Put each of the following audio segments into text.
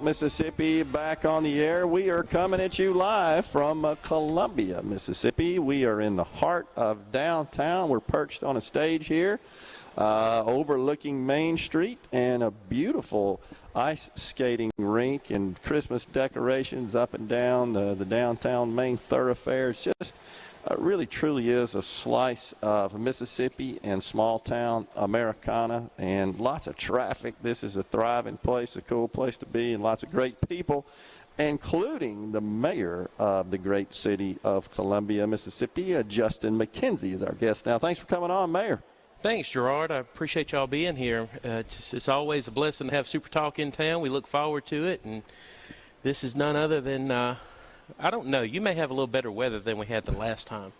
Mississippi, back on the air. We are coming at you live from Columbia, Mississippi. We are in the heart of downtown. We're perched on a stage here overlooking Main Street, and a beautiful ice skating rink and Christmas decorations up and down the downtown main thoroughfare. It's just really truly is a slice of Mississippi and small town Americana, and lots of traffic. This is a thriving place, a cool place to be, and lots of great people, including the mayor of the great city of Columbia, Mississippi. Justin McKenzie is our guest now. Thanks for coming on, Mayor. Thanks, Gerard. I appreciate y'all being here. It's always a blessing to have SuperTalk in town. We look forward to it, and this is none other than I don't know. You may have a little better weather than we had the last time.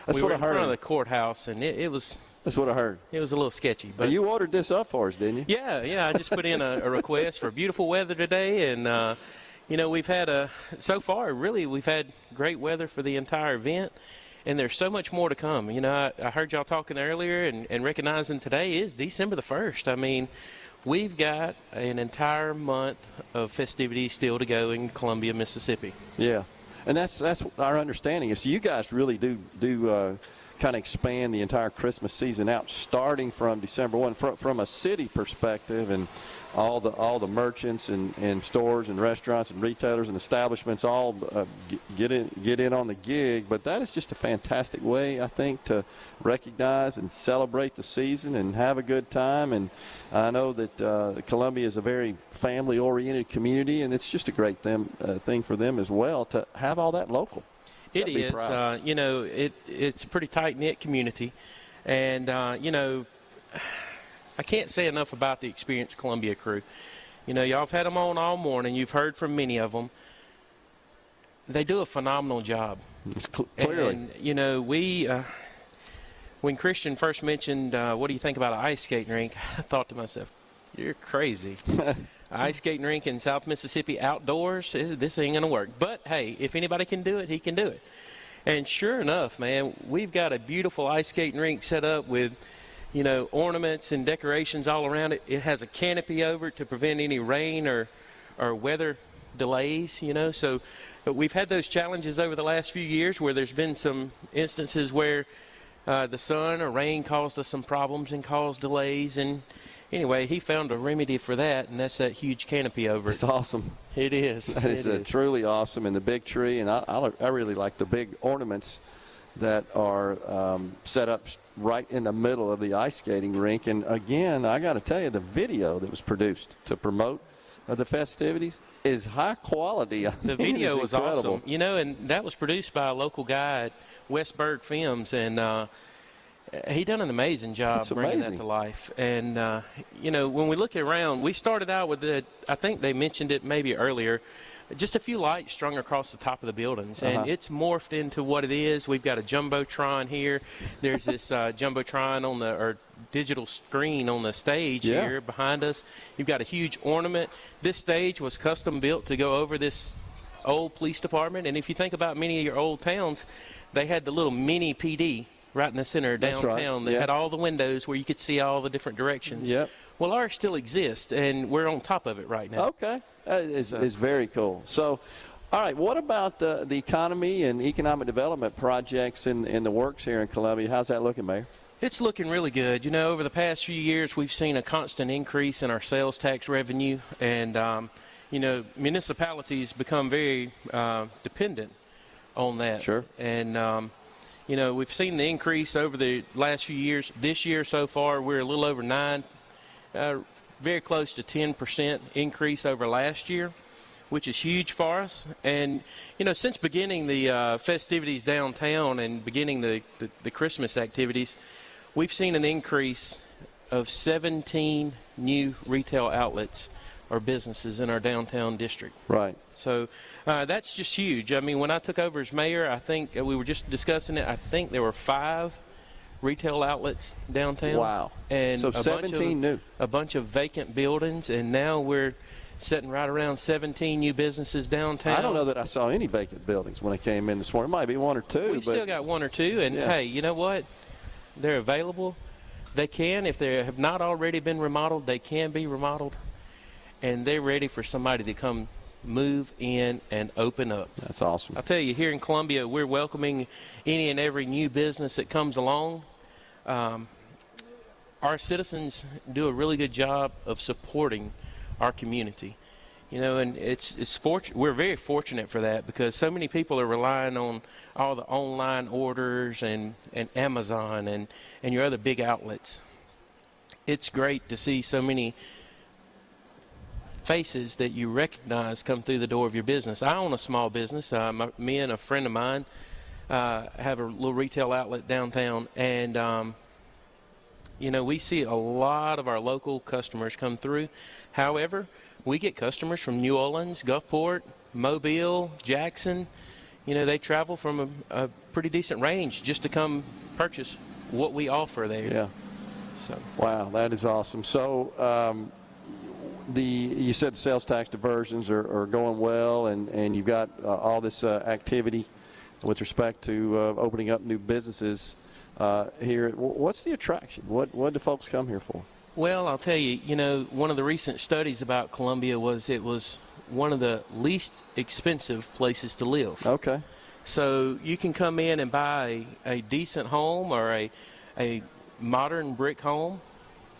That's we what were I heard. in front of the courthouse, and it was. That's what I heard. It was a little sketchy. But you ordered this up for us, didn't you? Yeah. I just put in a request for beautiful weather today, and we've had so far really we've had great weather for the entire event, and there's so much more to come. I heard y'all talking earlier, and recognizing today is December the 1st. I mean, we've got an entire month of festivities still to go in Columbia, Mississippi. Yeah, and that's our understanding. So you guys really do kind of expand the entire Christmas season out, starting from December 1, from a city perspective, and all the merchants and stores and restaurants and retailers and establishments all get in on the gig. But that is just a fantastic way, I think, to recognize and celebrate the season and have a good time. And I know that Columbia is a very family-oriented community, and it's just a great thing for them as well to have all that local. It is. It's a pretty tight-knit community, and I can't say enough about the experienced Columbia crew. Y'all have had them on all morning. You've heard from many of them. They do a phenomenal job. Clearly. And, when Christian first mentioned, what do you think about an ice skating rink, I thought to myself, you're crazy. Ice skating rink in South Mississippi outdoors, this ain't going to work. But, hey, if anybody can do it, he can do it. And sure enough, man, we've got a beautiful ice skating rink set up with ornaments and decorations all around it. It has a canopy over it to prevent any rain or weather delays, So we've had those challenges over the last few years where there's been some instances where the sun or rain caused us some problems and caused delays. And anyway, he found a remedy for that, and that's that huge canopy over it. It's awesome. It is. That is truly awesome. And the big tree, and I really like the big ornaments that are set up right in the middle of the ice skating rink. And again, I got to tell you, the video that was produced to promote the festivities is high quality. The video was awesome, and that was produced by a local guy at Westburg Films, and he done an amazing job bringing that to life. And when we look around, we started out with I think they mentioned it maybe earlier, just a few lights strung across the top of the buildings, and it's morphed into what it is. We've got a jumbotron here. There's this jumbotron or digital screen on the stage here behind us. You've got a huge ornament. This stage was custom built to go over this old police department, and if you think about many of your old towns, they had the little mini PD right in the center of downtown. They had all the windows where you could see all the different directions. Yep. Well, ours still exists, and we're on top of it right now. Okay. It's very cool. So, all right, what about the economy and economic development projects in the works here in Columbia? How's that looking, Mayor? It's looking really good. Over the past few years, we've seen a constant increase in our sales tax revenue, and, municipalities become very dependent on that. Sure. And, we've seen the increase over the last few years. This year so far, we're a little over 9%. Very close to 10% increase over last year, which is huge for us. And, since beginning the festivities downtown and beginning the Christmas activities, we've seen an increase of 17 new retail outlets or businesses in our downtown district. Right. So that's just huge. I mean, when I took over as mayor, I think we were just discussing it, I think there were 5 retail outlets downtown. Wow. And so 17 new. A bunch of vacant buildings, and now we're sitting right around 17 new businesses downtown. I don't know that I saw any vacant buildings when I came in this morning. It might be 1 or 2. We've still got 1 or 2, and hey, you know what? They're available. They can, if they have not already been remodeled, they can be remodeled. and they're ready for somebody to come move in and open up. That's awesome. I'll tell you, here in Columbia, we're welcoming any and every new business that comes along. Our citizens do a really good job of supporting our community. And we're very fortunate for that, because so many people are relying on all the online orders and Amazon and your other big outlets. It's great to see so many faces that you recognize come through the door of your business. I own a small business. Me and a friend of mine have a little retail outlet downtown, and we see a lot of our local customers come through. However, we get customers from New Orleans, Gulfport, Mobile, Jackson. They travel from a pretty decent range just to come purchase what we offer there. Yeah. So. Wow, that is awesome. So you said the sales tax diversions are going well, and you've got all this activity with respect to opening up new businesses here. What's the attraction? What do folks come here for? Well, I'll tell you, one of the recent studies about Columbia was it was one of the least expensive places to live. Okay. So you can come in and buy a decent home or a modern brick home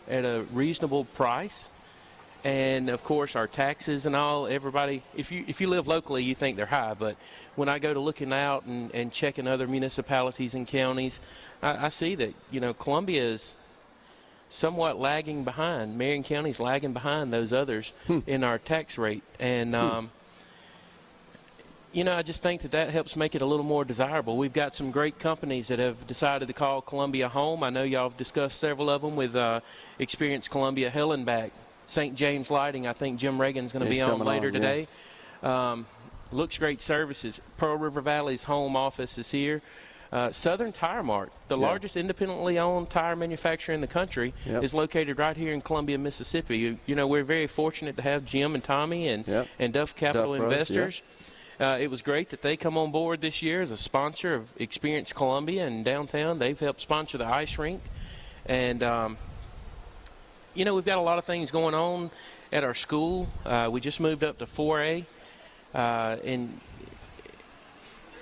at a reasonable price. And, of course, our taxes and all, everybody, if you live locally, you think they're high. But when I go to looking out and checking other municipalities and counties, I see that, Columbia is somewhat lagging behind. Marion County's lagging behind those others in our tax rate. And, I just think that helps make it a little more desirable. We've got some great companies that have decided to call Columbia home. I know y'all have discussed several of them with Experience Columbia, Hellenbach, St. James Lighting. I think Jim Reagan's going to be on later today. Looks Great Services. Pearl River Valley's home office is here. Southern Tire Mart, the largest independently owned tire manufacturer in the country, is located right here in Columbia, Mississippi. We're very fortunate to have Jim and Tommy and Duff Capital Investors. It was great that they come on board this year as a sponsor of Experience Columbia in downtown. They've helped sponsor the ice rink. And, we've got a lot of things going on at our school. We just moved up to 4A. And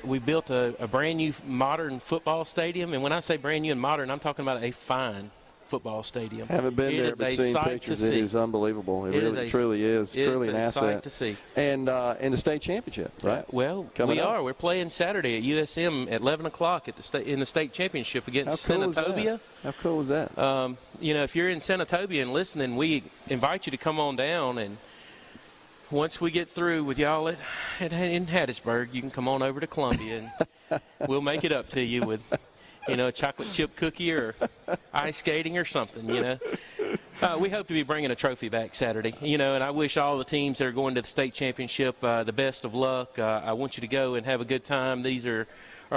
we built a brand new modern football stadium. And when I say brand new and modern, I'm talking about a fine football stadium. Haven't been there, but seen pictures. It is unbelievable. It really, truly is. It's truly an asset. It's a sight to see. And in the state championship, right? Well, we are. We're playing Saturday at USM at 11 o'clock in the state championship against Senatobia. How cool is that? If you're in Senatobia and listening, we invite you to come on down. And once we get through with y'all in Hattiesburg, you can come on over to Columbia, and we'll make it up to you with a chocolate chip cookie or ice skating or something, We hope to be bringing a trophy back Saturday, and I wish all the teams that are going to the state championship the best of luck. I want you to go and have a good time. These are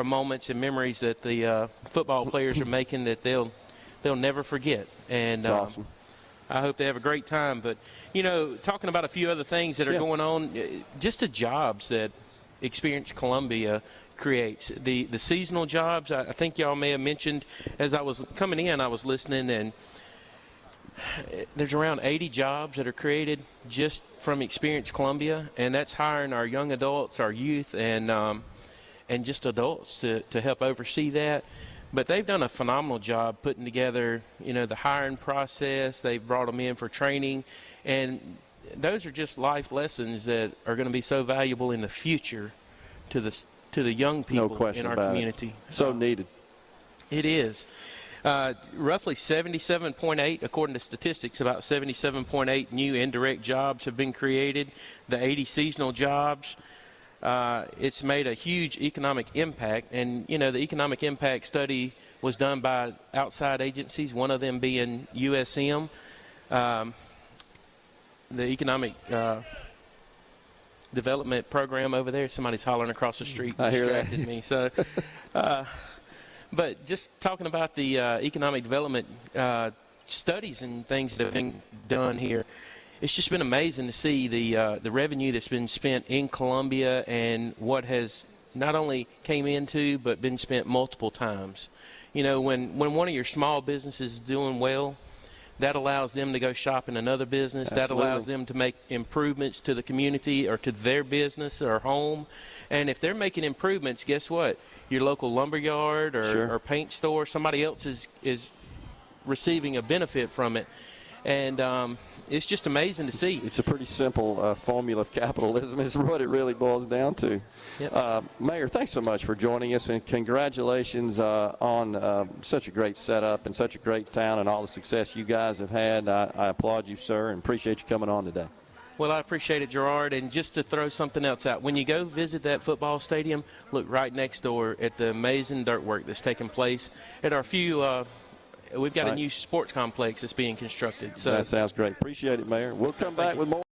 moments and memories that the football players are making that they'll never forget. And that's awesome. I hope they have a great time. But, talking about a few other things that are going on, just the jobs that Experience Columbia creates. The seasonal jobs, I think y'all may have mentioned, as I was coming in, I was listening, and there's around 80 jobs that are created just from Experience Columbia, and that's hiring our young adults, our youth, and just adults to help oversee that. But they've done a phenomenal job putting together, the hiring process. They've brought them in for training, and those are just life lessons that are going to be so valuable in the future to the young people in our community. So needed. It is. Roughly 77.8, according to statistics, about 77.8 new indirect jobs have been created. The 80 seasonal jobs, it's made a huge economic impact. And, the economic impact study was done by outside agencies, one of them being USM. The economic development program over there. Somebody's hollering across the street. I hear that. Me. So, but just talking about the economic development studies and things that have been done here, it's just been amazing to see the revenue that's been spent in Columbia and what has not only came into but been spent multiple times. When one of your small businesses is doing well, that allows them to go shop in another business. Absolutely. That allows them to make improvements to the community or to their business or home. And if they're making improvements, guess what? Your local lumber yard or paint store, somebody else is receiving a benefit from it. And it's just amazing to see. It's a pretty simple formula of capitalism is what it really boils down to. Yep. Mayor, thanks so much for joining us, and congratulations on such a great setup and such a great town and all the success you guys have had. I applaud you, sir, and appreciate you coming on today. Well, I appreciate it, Gerard. And just to throw something else out, when you go visit that football stadium, look right next door at the amazing dirt work that's taking place at our few we've got a new sports complex that's being constructed. So that sounds great. Appreciate it, Mayor. We'll come back with more.